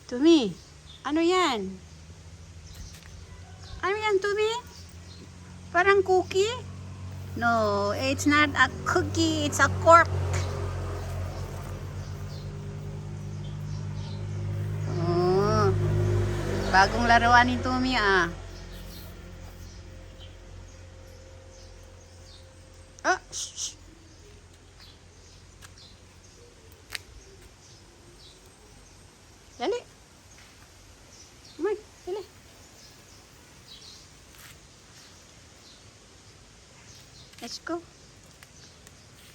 Tumi, ano yan? Ano yan, Tumi? Parang cookie? No, it's not a cookie, it's a cork. Oh, bagong laruan ni Tumi ah. Ah, shh. Dali. Come on, dali. Let's go.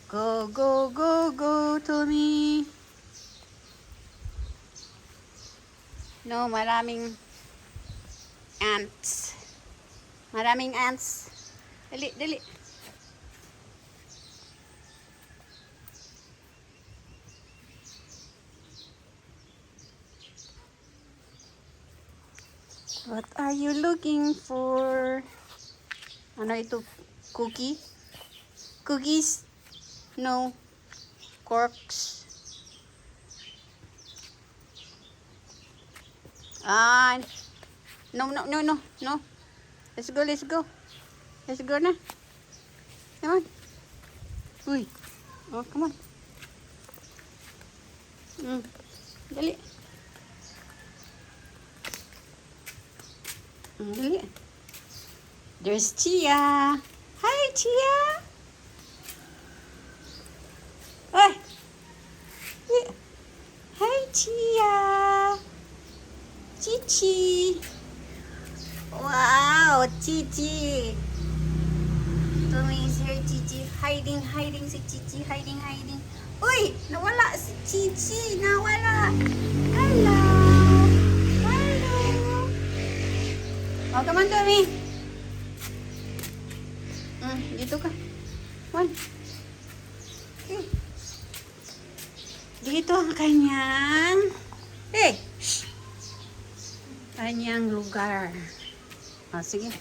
Go, go, go, go, Tumi. No, maraming ants. Maraming ants. Dali, dali. What are you looking for? Ano ito? Cookie? Cookies? No. Corks? Ah, no, no, no, no, no. Let's go, let's go. Let's go na. Come on. Uy. Oh, come on. Dali. Dali. There's Chia. Hi, Chia. Ay. Hi, Chia. Chichi. Wow, Chichi. Tumi is here, Chichi. Hiding, hiding si Chichi. Hiding, hiding. Uy, nawala si Chichi. Nawala. Hello. Hello. Oh, come on, Tumi. Dito ka. One. Okay. Dito ang kanyang kanyang lugar. Sige.